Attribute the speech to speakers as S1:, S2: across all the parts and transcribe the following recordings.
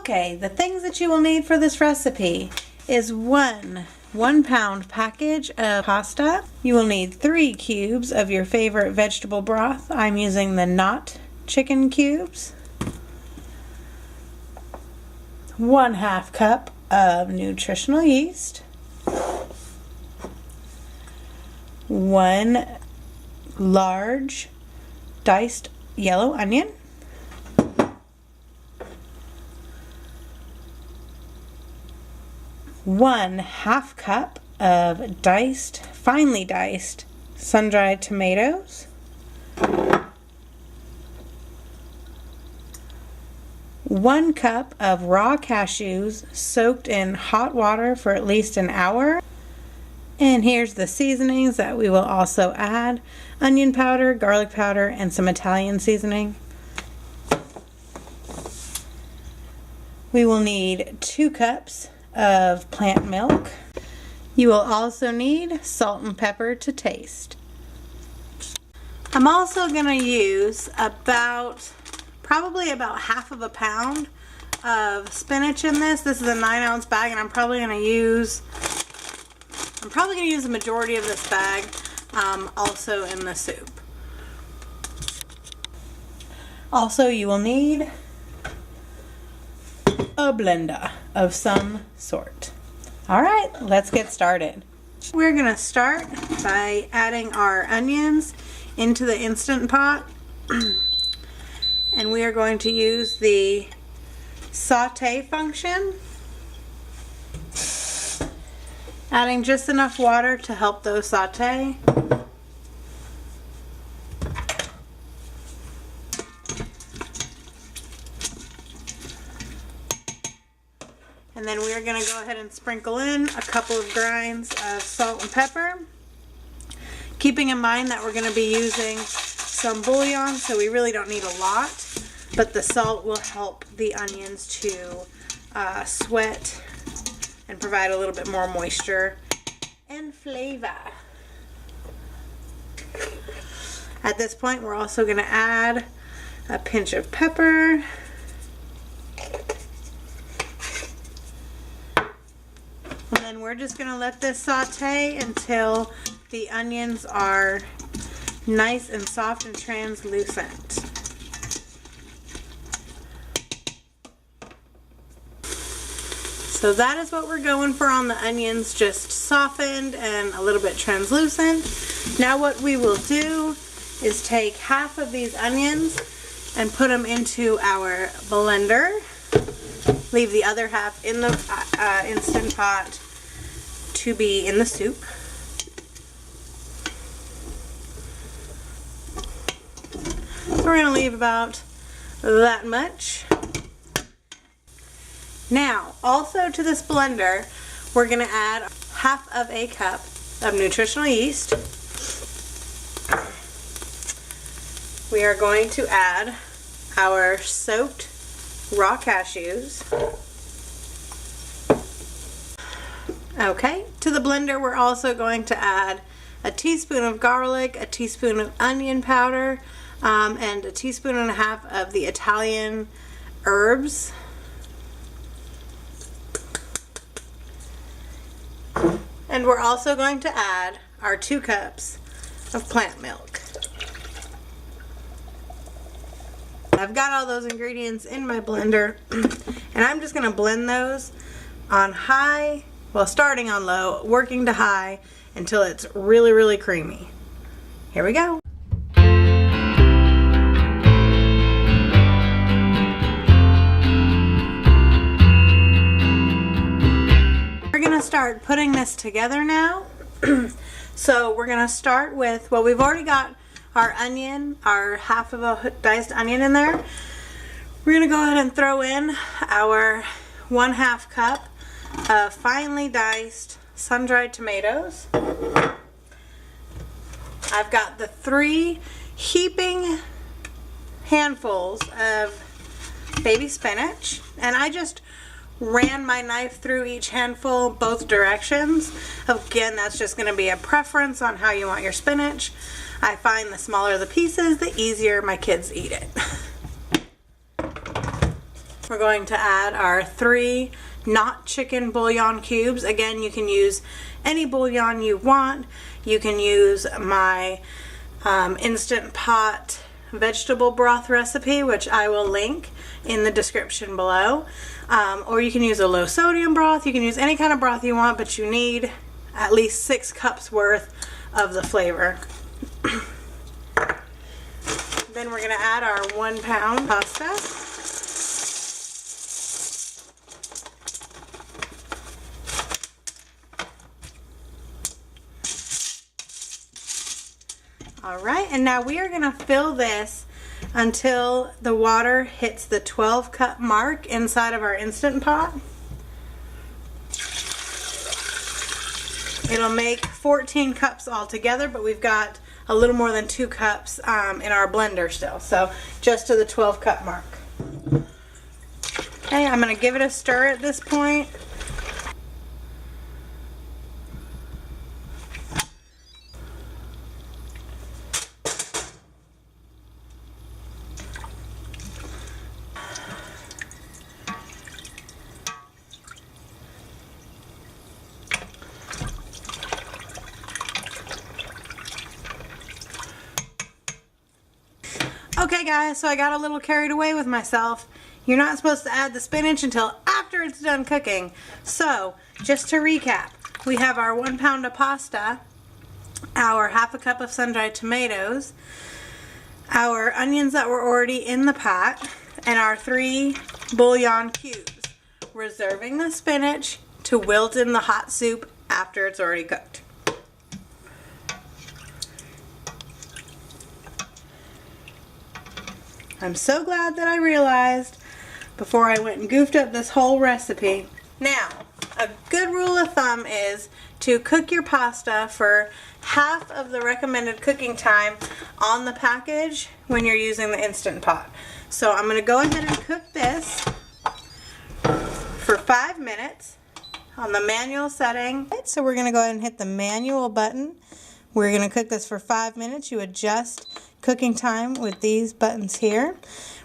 S1: Okay, the things that you will need for this recipe is one 1-pound package of pasta. You will need 3 cubes of your favorite vegetable broth. I'm using the not chicken cubes. 1/2 cup of nutritional yeast. 1 large diced yellow onion. 1/2 cup of finely diced sun-dried tomatoes. 1 cup of raw cashews soaked in hot water for at least an hour. And here's the seasonings that we will also add: onion powder, garlic powder, and some Italian seasoning. We will need 2 cups of plant milk. You will also need salt and pepper to taste. I'm also going to use probably about 1/2 pound of spinach in this. This is a 9-ounce bag, and I'm probably going to use the majority of this bag also in the soup. Also, you will need a blender of some sort. Alright, let's get started. We're going to start by adding our onions into the Instant Pot. And we are going to use the saute function, adding just enough water to help those saute. And then we are going to go ahead and sprinkle in a couple of grinds of salt and pepper, keeping in mind that we're going to be using some bouillon, so we really don't need a lot, but the salt will help the onions to sweat and provide a little bit more moisture and flavor. At this point, we're also going to add a pinch of pepper. And then we're just going to let this saute until the onions are nice and soft and translucent. So that is what we're going for on the onions, just softened and a little bit translucent. Now what we will do is take 1/2 of these onions and put them into our blender. Leave the other 1/2 in the Instant Pot to be in the soup. So we're going to leave about that much. Now, also to this blender, we're going to add 1/2 cup of nutritional yeast. We are going to add our soaked raw cashews. Okay, to the blender we're also going to add a teaspoon of garlic, a teaspoon of onion powder, and a teaspoon and a half of the Italian herbs. And we're also going to add our 2 cups of plant milk. I've got all those ingredients in my blender, and I'm just going to blend those on high, well, starting on low, working to high until it's really, really creamy. Here we go. We're going to start putting this together now. So we're going to start with, well, we've already got our onion, our 1/2 of a diced onion in there. We're going to go ahead and throw in our 1/2 cup of finely diced sun-dried tomatoes. I've got the 3 heaping handfuls of baby spinach, and I just ran my knife through each handful both directions. Again, that's just going to be a preference on how you want your spinach. I find the smaller the pieces, the easier my kids eat it. We're going to add our 3 not chicken bouillon cubes. Again, you can use any bouillon you want. You can use my Instant Pot vegetable broth recipe, which I will link in the description below. Or you can use a low sodium broth. You can use any kind of broth you want, but you need at least 6 cups worth of the flavor. Then we're going to add our 1 pound pasta. Alright, and now we are going to fill this until the water hits the 12 cup mark inside of our Instant Pot. It'll make 14 cups altogether, but we've got a little more than 2 cups in our blender still, so just to the 12 cup mark. Okay, I'm going to give it a stir at this point. Okay guys, so I got a little carried away with myself. You're not supposed to add the spinach until after it's done cooking. So, just to recap, we have our 1 pound of pasta, our ½ cup of sun-dried tomatoes, our onions that were already in the pot, and our 3 bouillon cubes, reserving the spinach to wilt in the hot soup after it's already cooked. I'm so glad that I realized before I went and goofed up this whole recipe. Now, a good rule of thumb is to cook your pasta for half of the recommended cooking time on the package when you're using the Instant Pot. So I'm going to go ahead and cook this for 5 minutes on the manual setting. So we're going to go ahead and hit the manual button. We're going to cook this for 5 minutes. You adjust cooking time with these buttons here.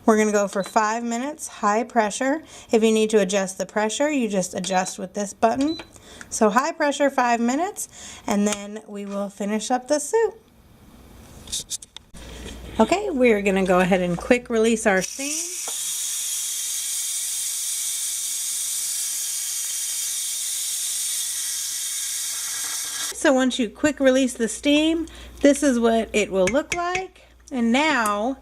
S1: We're going to go for 5 minutes, high pressure. If you need to adjust the pressure, you just adjust with this button. So high pressure 5 minutes, and then we will finish up the soup. Okay, we're going to go ahead and quick release our steam. So once you quick release the steam, this is what it will look like. And now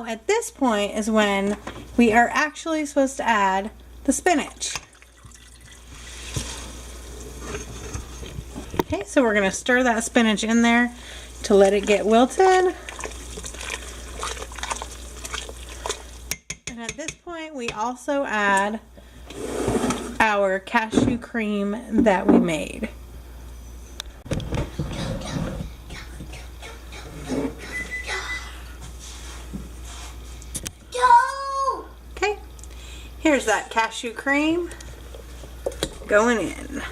S1: at this point is when we are actually supposed to add the spinach. Okay, so we're going to stir that spinach in there to let it get wilted. And at this point we also add our cashew cream that we made. Here's that cashew cream going in.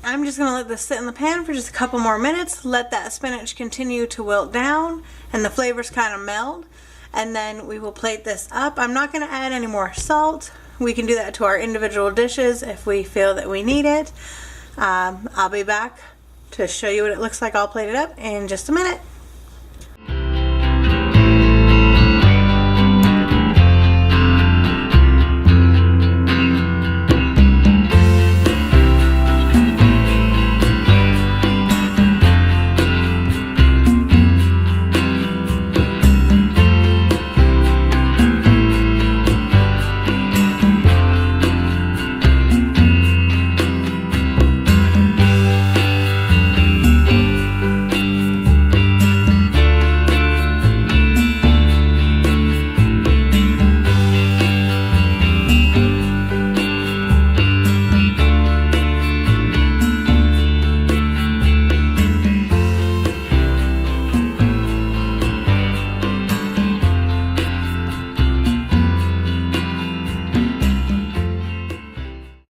S1: I'm just going to let this sit in the pan for just a couple more minutes, let that spinach continue to wilt down and the flavors kind of meld, and then we will plate this up. I'm not going to add any more salt. We can do that to our individual dishes if we feel that we need it. I'll be back to show you what it looks like all plated up in just a minute.